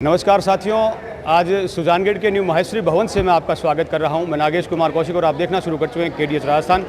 नमस्कार साथियों, आज सुजानगढ़ के न्यू माहेश्वरी भवन से मैं आपका स्वागत कर रहा हूं। मैं नागेश कुमार कौशिक और आप देखना शुरू कर चुके हैं KDH राजस्थान।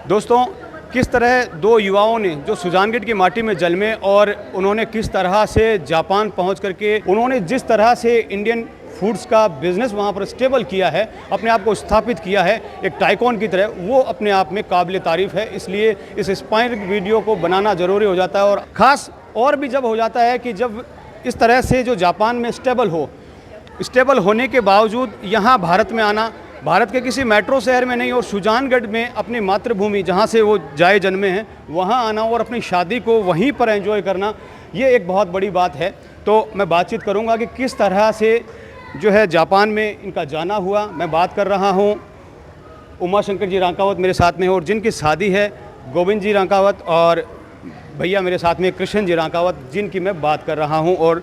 दोस्तों, किस तरह दो युवाओं ने जो सुजानगढ़ की माटी में जन्मे और उन्होंने किस तरह से जापान पहुंच करके उन्होंने जिस तरह से इंडियन फूड्स का बिज़नेस वहां पर स्टेबल किया है, अपने आप को स्थापित किया है एक टाइकॉन की तरह, वो अपने आप में काबिल तारीफ़ है। इसलिए इस इंस्पायरिंग वीडियो को बनाना ज़रूरी हो जाता है और ख़ास और भी जब हो जाता है कि जब इस तरह से जो जापान में स्टेबल होने के बावजूद यहाँ भारत में आना, भारत के किसी मेट्रो शहर में नहीं और सुजानगढ़ में अपनी मातृभूमि जहाँ से वो जाए जन्मे हैं वहाँ आना और अपनी शादी को वहीं पर एंजॉय करना, ये एक बहुत बड़ी बात है। तो मैं बातचीत करूँगा कि किस तरह से जो है जापान में इनका जाना हुआ। मैं बात कर रहा हूँ उमा शंकर जी रांकावत मेरे साथ में और जिनकी शादी है गोविंद जी रांकावत, और भैया मेरे साथ में कृष्ण जी रांकावत जिनकी मैं बात कर रहा हूं। और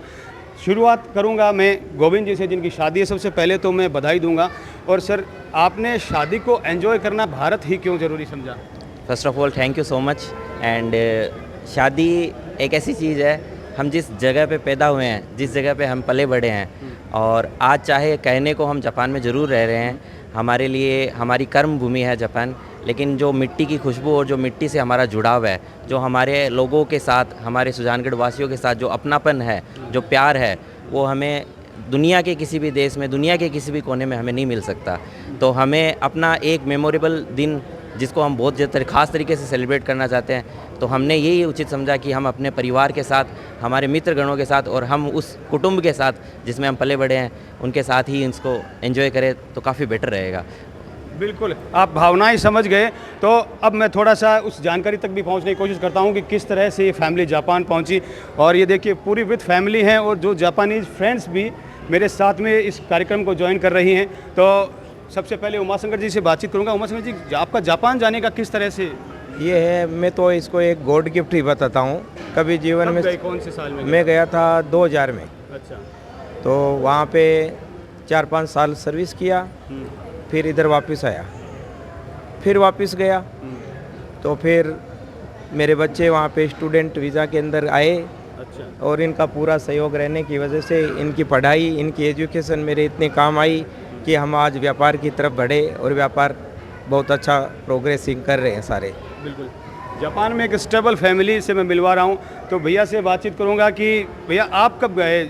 शुरुआत करूंगा मैं गोविंद जी से जिनकी शादी है। सबसे पहले तो मैं बधाई दूंगा। और सर, आपने शादी को एंजॉय करना भारत ही क्यों ज़रूरी समझा? First of all thank you so much. And शादी एक ऐसी चीज़ है, हम जिस जगह पे पैदा हुए हैं, जिस जगह पे हम पले बड़े हैं, और आज चाहे कहने को हम जापान में ज़रूर रह रहे हैं, हमारे लिए हमारी कर्म भूमि है जापान, लेकिन जो मिट्टी की खुशबू और जो मिट्टी से हमारा जुड़ाव है, जो हमारे लोगों के साथ, हमारे सुजानगढ़ वासियों के साथ जो अपनापन है, जो प्यार है, वो हमें दुनिया के किसी भी देश में, दुनिया के किसी भी कोने में हमें नहीं मिल सकता। तो हमें अपना एक मेमोरेबल दिन जिसको हम बहुत ख़ास तरीके से सेलिब्रेट करना चाहते हैं, तो हमने यही उचित समझा कि हम अपने परिवार के साथ, हमारे मित्रगणों के साथ और हम उस कुटुंब के साथ जिसमें हम पले बड़े हैं उनके साथ ही इसको एंजॉय करें तो काफ़ी बेटर रहेगा। बिल्कुल, आप भावनाएं समझ गए। तो अब मैं थोड़ा सा उस जानकारी तक भी पहुंचने की कोशिश करता हूं कि किस तरह से ये फैमिली जापान पहुंची। और ये देखिए पूरी विद फैमिली हैं और जो जापानीज़ फ्रेंड्स भी मेरे साथ में इस कार्यक्रम को ज्वाइन कर रही हैं। तो सबसे पहले उमाशंकर जी से बातचीत करूंगा। उमाशंकर जी, आपका जापान जाने का किस तरह से ये है, मैं तो इसको एक गॉड गिफ्ट ही बताता हूँ। कभी जीवन में कौन से साल में? मैं गया था 2000 में। अच्छा। तो वहाँ पे 4-5 साल सर्विस किया, फिर इधर वापस आया, फिर वापस गया। तो फिर मेरे बच्चे वहाँ पे स्टूडेंट वीज़ा के अंदर आए। अच्छा। और इनका पूरा सहयोग रहने की वजह से इनकी पढ़ाई, इनकी एजुकेशन मेरे इतने काम आई कि हम आज व्यापार की तरफ बढ़े और व्यापार बहुत अच्छा प्रोग्रेसिंग कर रहे हैं सारे। बिल्कुल, जापान में एक स्टेबल फैमिली से मैं मिलवा रहा हूँ। तो भैया से बातचीत करूँगा कि भैया आप कब गए?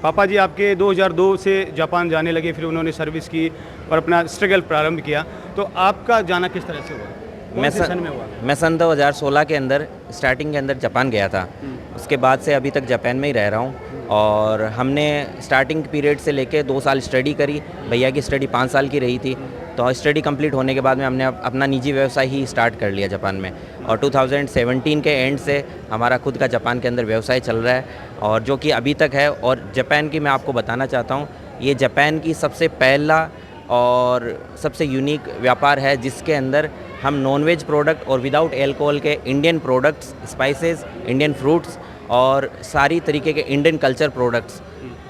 पापा जी आपके 2002 से जापान जाने लगे, फिर उन्होंने सर्विस की और अपना स्ट्रगल प्रारंभ किया। तो आपका जाना किस तरह से हुआ? मैं सन 2016 के अंदर स्टार्टिंग के अंदर जापान गया था। उसके बाद से अभी तक जापान में ही रह रहा हूँ। और हमने स्टार्टिंग पीरियड से लेके 2 साल स्टडी करी। भैया की स्टडी 5 साल की रही थी। तो स्टडी कंप्लीट होने के बाद में हमने अपना निजी व्यवसाय ही स्टार्ट कर लिया जापान में। और 2017 के एंड से हमारा खुद का जापान के अंदर व्यवसाय चल रहा है, और जो कि अभी तक है। और जापान की मैं आपको बताना चाहता हूँ, ये जापान की सबसे पहला और सबसे यूनिक व्यापार है जिसके अंदर हम नॉनवेज प्रोडक्ट और विदाउट एल्कोहल के Indian products, spices, Indian fruits और सारी तरीके के इंडियन कल्चर प्रोडक्ट्स,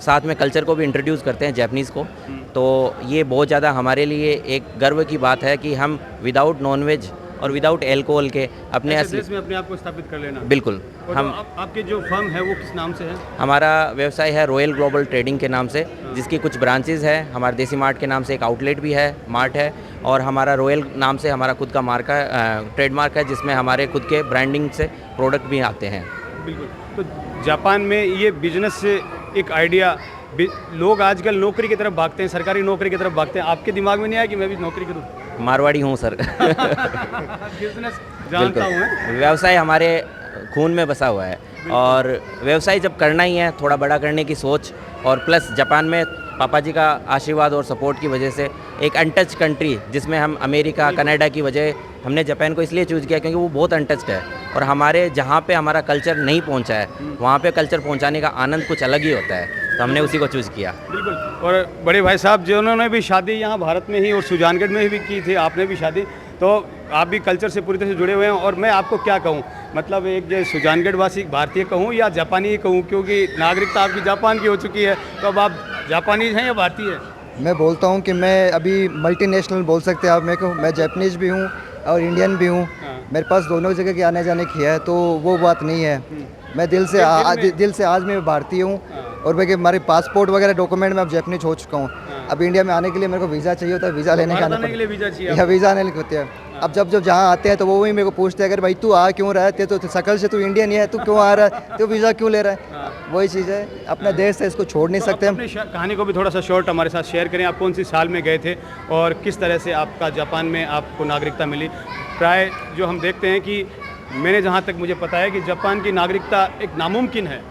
साथ में कल्चर को भी इंट्रोड्यूस करते हैं जापानीज़ को। तो ये बहुत ज़्यादा हमारे लिए एक गर्व की बात है कि हम विदाउट नॉनवेज और विदाउट एल्कोहल के अपने असली में अपने आप को स्थापित कर लेना। बिल्कुल। हम आपके जो फर्म है वो किस नाम से है? हमारा व्यवसाय है रॉयल ग्लोबल ट्रेडिंग के नाम से, जिसकी कुछ ब्रांचेज़ है। हमारे देसी मार्ट के नाम से एक आउटलेट भी है, मार्ट है, और हमारा रॉयल नाम से हमारा खुद का मार्का ट्रेडमार्क है, जिसमें हमारे खुद के ब्रांडिंग से प्रोडक्ट भी आते हैं। बिल्कुल। तो जापान में ये बिजनेस से एक आइडिया, लोग आजकल नौकरी की तरफ भागते हैं, सरकारी नौकरी की तरफ भागते हैं। आपके दिमाग में नहीं आया कि मैं भी नौकरी करूं? मारवाड़ी हूं सर। बिजनेस जानता हूं मैं। व्यवसाय हमारे खून में बसा हुआ है, और व्यवसाय जब करना ही है, थोड़ा बड़ा करने की सोच, और प्लस जापान में पापा जी का आशीर्वाद और सपोर्ट की वजह से एक अनटच्ड कंट्री, जिसमें हम अमेरिका, कनाडा की वजह हमने जापान को इसलिए चूज़ किया क्योंकि वो बहुत अनटच्ड है, और हमारे जहाँ पे हमारा कल्चर नहीं पहुँचा है वहाँ पे कल्चर पहुँचाने का आनंद कुछ अलग ही होता है। तो हमने उसी को चूज़ किया। बिल्कुल। और बड़े भाई साहब जिन्होंने भी शादी यहाँ भारत में ही और सुजानगढ़ में भी की थी, आपने भी शादी, तो आप भी कल्चर से पूरी तरह से जुड़े हुए हैं। और मैं आपको क्या कहूँ, मतलब एक जो सुजानगढ़ वासी भारतीय कहूँ या जापानी कहूँ, क्योंकि नागरिकता आपकी जापान की हो चुकी है, तो अब आप जापानीज हैं या भारतीय हैं? मैं बोलता हूँ कि मैं अभी मल्टीनेशनल बोल सकते हैं आप मेरे को। मैं जापानीज भी हूँ और इंडियन भी हूँ। मेरे पास दोनों जगह के आने जाने की है, तो वो बात नहीं है। मैं दिल से आज मैं भारतीय हूँ और मैं कि हमारे पासपोर्ट वगैरह डॉक्यूमेंट में अब जापानीज हो चुका हूँ। अब इंडिया में आने के लिए मेरे को वीज़ा चाहिए होता है, वीज़ा लेने का भारत आना आने के लिए वीज़ा चाहिए या वीज़ा आने होते हैं। अब जब जब जहाँ आते हैं तो वो वही मेरे को पूछते हैं, अगर भाई तू आ क्यों रहा है, तो शकल से तू इंडियन ही है, तू क्यों आ रहा है, तू वीज़ा क्यों ले रहा है। वही चीज़ है, अपना देश है, इसको छोड़ नहीं सकते हम। अपनी कहानी को भी थोड़ा सा शॉर्ट हमारे साथ शेयर करें। आप कौन सी साल में गए थे और किस तरह से आपका जापान में आपको नागरिकता मिली? प्राय जो हम देखते हैं कि मैंने जहाँ तक मुझे पता है कि जापान की नागरिकता एक नामुमकिन है।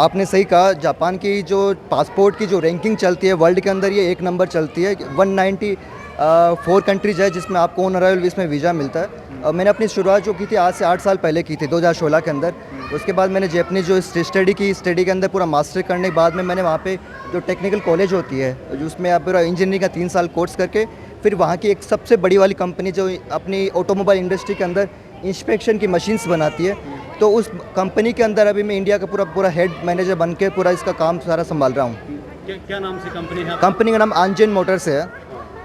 आपने सही कहा, जापान की जो पासपोर्ट की जो रैंकिंग चलती है वर्ल्ड के अंदर, ये 1 नंबर चलती है। 194 कंट्रीज है जिसमें आपको ऑन अराइवल इसमें वीज़ा मिलता है। मैंने अपनी शुरुआत जो की थी आज से 8 साल पहले की थी, 2016 के अंदर। उसके बाद मैंने जापानीज जो स्टडी के अंदर पूरा मास्टर करने के बाद में मैंने वहाँ पे जो टेक्निकल कॉलेज होती है, उसमें आप पूरा इंजीनियरिंग का 3 साल कोर्स करके फिर वहाँ की एक सबसे बड़ी वाली कंपनी जो अपनी ऑटोमोबाइल इंडस्ट्री के अंदर इंस्पेक्शन की मशीन्स बनाती है, तो उस कंपनी के अंदर अभी मैं इंडिया का पूरा हेड मैनेजर बन के पूरा इसका काम सारा संभाल रहा हूँ। क्या नाम से कंपनी है? कंपनी का नाम आंजेन मोटर्स है।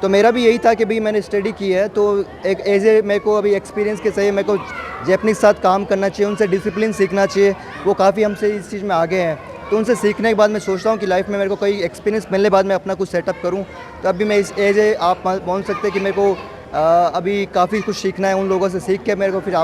तो मेरा भी यही था कि भाई मैंने स्टडी की है तो एक एज ए मेरे को अभी एक्सपीरियंस के सही मेरे को जापानीज साथ काम करना चाहिए, उनसे डिसिप्लिन सीखना चाहिए। वो काफ़ी हमसे इस चीज़ में आगे हैं, तो उनसे सीखने के बाद मैं सोचता हूँ कि लाइफ में मेरे को कोई एक्सपीरियंस मिलने के बाद मैं अपना कुछ सेटअप करूँ। तो अभी मैं इस एज ए आप बोल सकते हैं कि मेरे को अभी काफ़ी कुछ सीखना है, उन लोगों से सीख के मेरे को फिर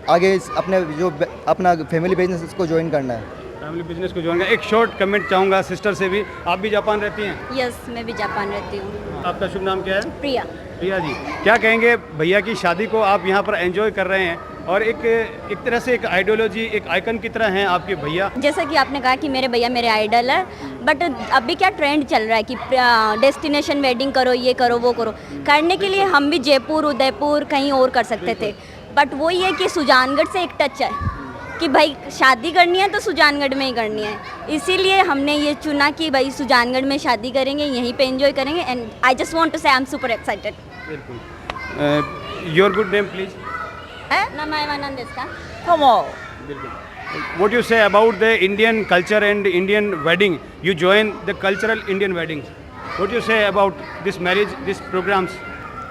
आगे अपने जो अपना फैमिली बिजनेस इसको ज्वाइन करना है। फैमिली बिजनेस को ज्वाइन। एक शॉर्ट कमेंट चाहूँगा सिस्टर से भी। आप भी जापान रहती हैं? यस, मैं भी जापान रहती हूँ। आपका शुभ नाम क्या है? प्रिया। प्रिया जी, क्या कहेंगे भैया की शादी को आप यहाँ पर एंजॉय कर रहे हैं और एक तरह से एक आइडियोलॉजी, एक आइकन की तरह हैं आपके भैया। जैसा कि आपने कहा कि मेरे भैया मेरे आइडल है, बट अभी क्या ट्रेंड चल रहा है कि डेस्टिनेशन वेडिंग करो, ये करो, वो करो। करने के लिए हम भी जयपुर, उदयपुर, कहीं और कर सकते थे, बट वो ये कि सुजानगढ़ से एक टच है कि भाई शादी करनी है तो सुजानगढ़ में ही करनी है। इसीलिए हमने ये चुना कि भाई सुजानगढ़ में शादी करेंगे, यहीं पे एंजॉय करेंगे। And I just want to say I am super excited. बिल्कुल। Your good name please? नामायवानंद इसका Tomo. What you say about the Indian culture and Indian wedding? You join the cultural Indian weddings. What you say about this marriage, these programs?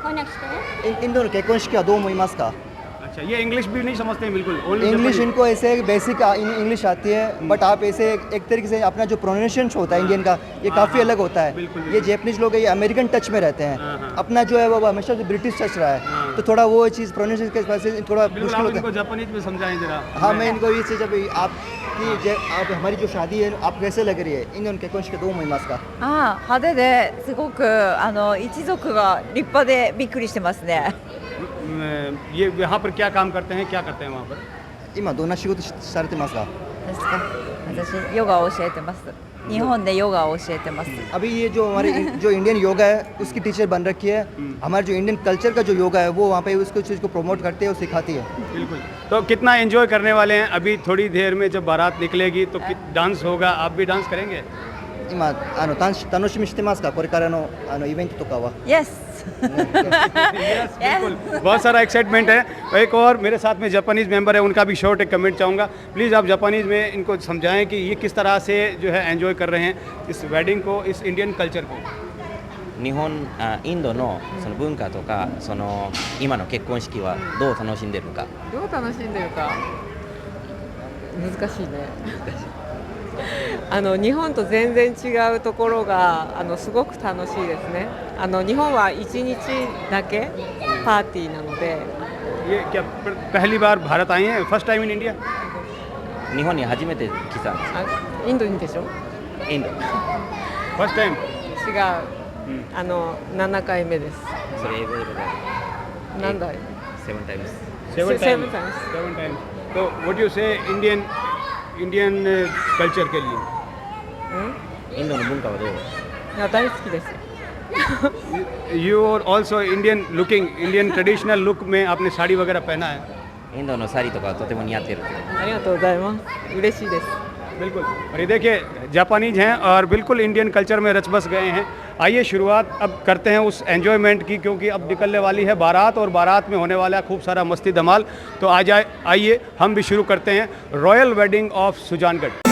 こうなくしてね。इन दोनों結婚式はどう思いますか? अच्छा, ये English भी नहीं समझते हैं बिल्कुल? Only English Japanese? इनको ऐसे बेसिक इंग्लिश आती है, बट आप ऐसे एक तरीके से अपना जो प्रोनाउंसिएशन होता है इंडियन का, ये काफ़ी अलग होता है। बिल्कुल, ये जापानीज लोग है, ये अमेरिकन टच में रहते हैं। अपना जो है वो हमेशा से ब्रिटिश टच रहा है, तो थोड़ा वो चीज़ प्रोनाउंसिएशन के वजह से थोड़ा बिल्कुल, मुश्किल आप होता इनको है। जापानीज में समझाएं जरा। हाँ, मैं इनको ये चीज़ अभी आप हमारी जो शादी है आप कैसे लग रही है? इन दोनों結婚式どう思いますか? 派手ですごく一族が立派でびっくりしてますね。ये यहाँ पर क्या काम करते हैं, क्या करते हैं वहाँ पर? 今どんな仕事されてますか? ですか。私ヨガを教えてます。日本でヨガを教えてます。 अभी ये जो हमारे जो इंडियन योगा है उसकी टीचर बन रखी है। हमारे जो इंडियन कल्चर का जो योगा है वो वहाँ पे उसको चीज़ को प्रमोट करते हैं और सिखाती है। बिल्कुल। तो कितना एंजॉय करने वाले हैं? अभी थोड़ी देर में जब बारात निकलेगी तो डांस होगा, आप भी डांस करेंगे? 今楽しみしてますかこれからのイベントとかは? Yes. बिल्कुल, बहुत सारा एक्साइटमेंट है। एक और मेरे साथ में जापानीज़ मेंबर है, उनका भी शॉर्ट एक कमेंट चाहूँगा। प्लीज़ आप जापानीज़ में इनको समझाएं कि ये किस तरह से जो है एंजॉय कर रहे हैं इस वेडिंग को, इस इंडियन कल्चर को। 日本インドのその文化とかその今の結婚式はどう楽しんでるか。どう楽しんでるか難しいね日本と全然違うところがすごく楽しいですね。日本は1日だけパーティーなので。 ये क्या पहली बार भारत आए हैं? First time in India? 日本に初めて来たんですか？インドにでしょ？インド。 first time? 違う。7回目です。それ英語で。何だい？7 times。 7 7 times। times। 7 times। तो what you say Indian culture के लिए? インドの文化はどう？いや大好きです。 You are also Indian looking, Indian traditional look में आपने साड़ी वगैरह पहना है? インドのサリとかとても似合ってる。ありがとうございます。嬉しいです。 बिल्कुल। और ये देखिए जापानीज हैं और बिल्कुल इंडियन कल्चर में रच बस गए हैं। आइए शुरुआत अब करते हैं उस एन्जॉयमेंट की, क्योंकि अब निकलने वाली है बारात और बारात में होने वाला है खूब सारा मस्ती धमाल। तो आइए हम भी शुरू करते हैं रॉयल वेडिंग ऑफ सुजानगढ़।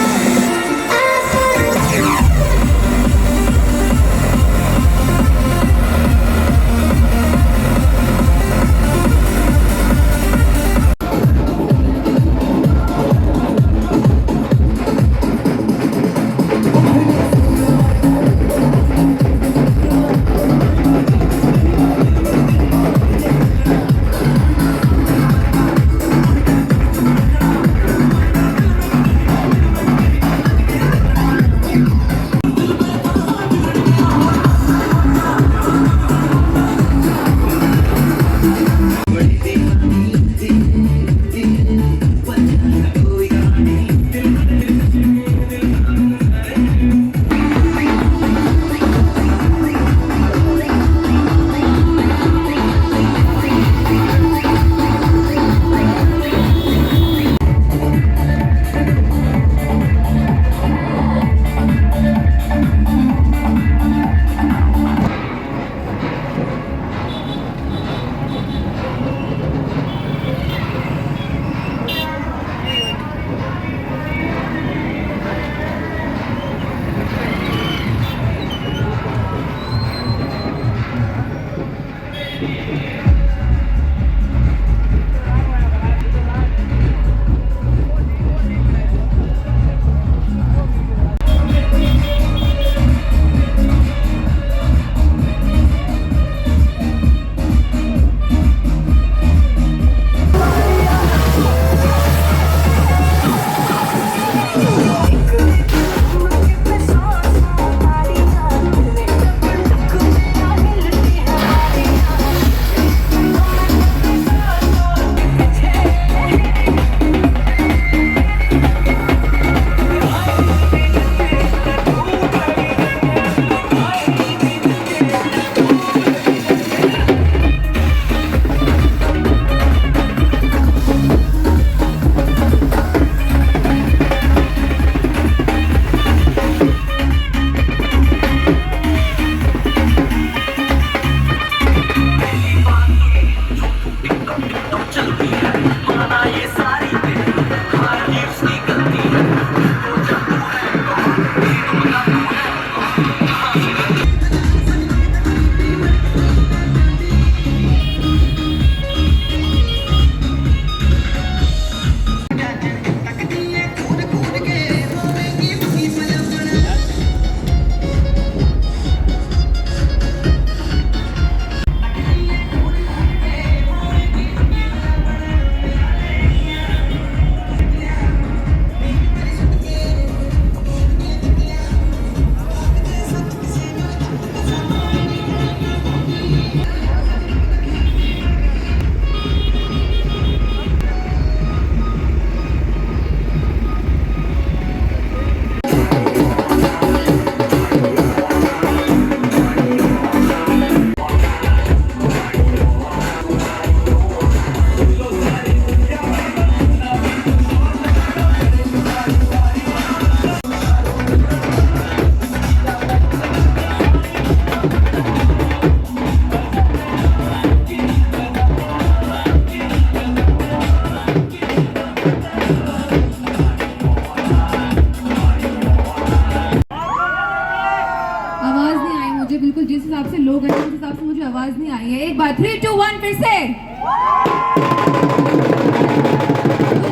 मुझे बिल्कुल जिस हिसाब से लोग हैं उस हिसाब से मुझे आवाज़ नहीं आई है। एक बार 3, 2, 1 फिर से।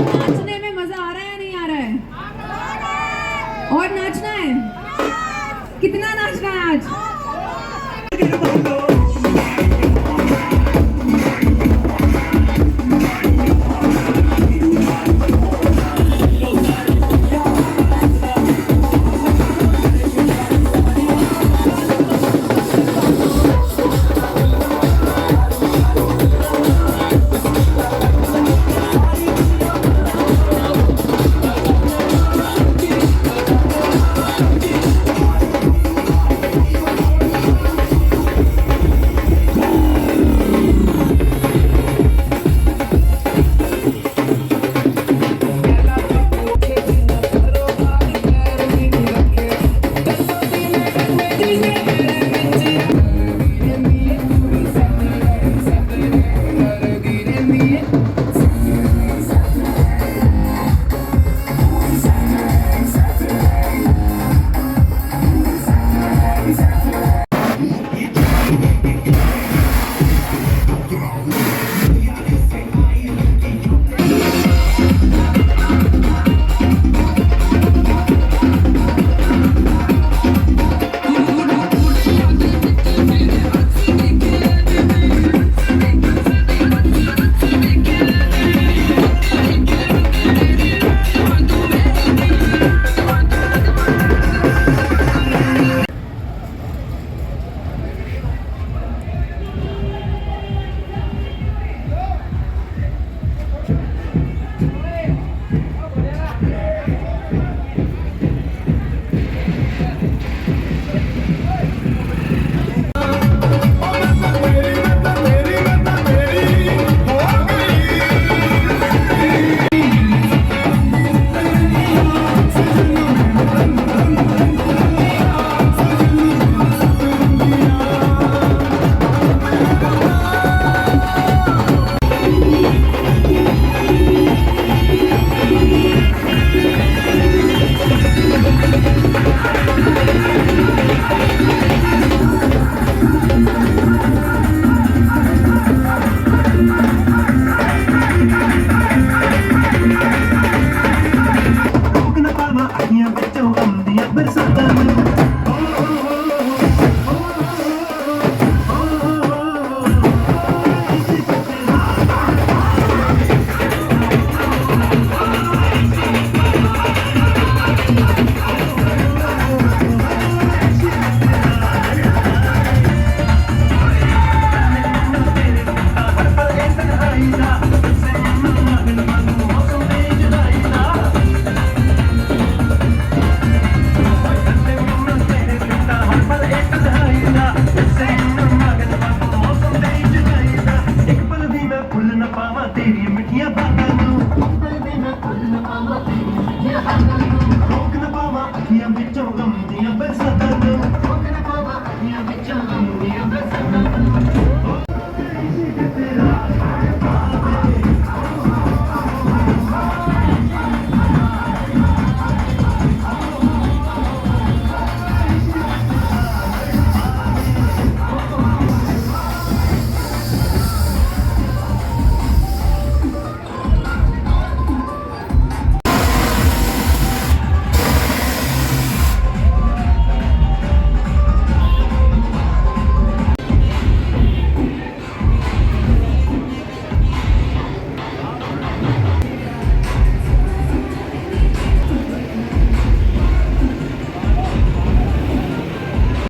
तो नाचने में मज़ा आ रहा है या नहीं आ रहा है? और नाचना है? कितना नाचना है आज? Music